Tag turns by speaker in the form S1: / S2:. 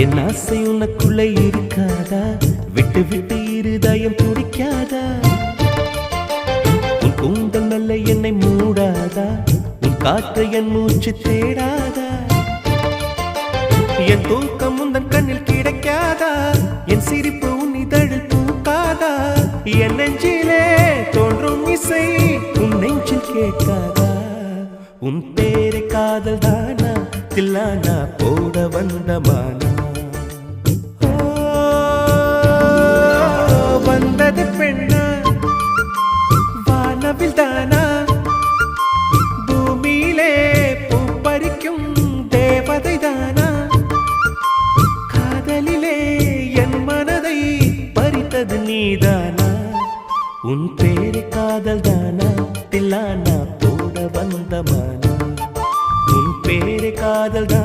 S1: என் ஆசை உனக்குள்ளே இருக்காதா? விட்டு விட்டு இருதயம் துடிக்காதா? உன் கூந்தல் நல்ல என்னை மூடாதா? உன் காற்று என் மூச்சு தேடாதா? என் தூக்கம் உந்தன் கண்ணில் கிடைக்காதா? என் சிரிப்பு உன் இதழில் பூக்காதா? என் நெஞ்சிலே தோன்றும் இசை உன் நெஞ்சில் கேட்காதா? உன் பேரை காதல் தானா தில்லானா போட வந்த மானா? வந்தது பெண்ணா வானவில் தானா? பூமியிலே பூ பறிக்கும் தேவதை தானா? காதலிலே என் மனதை பறித்தது நீதானா? உன் பேரை காதல் தானா தில்லானா போட வந்த மானா? உன் பேரை காதல் தான்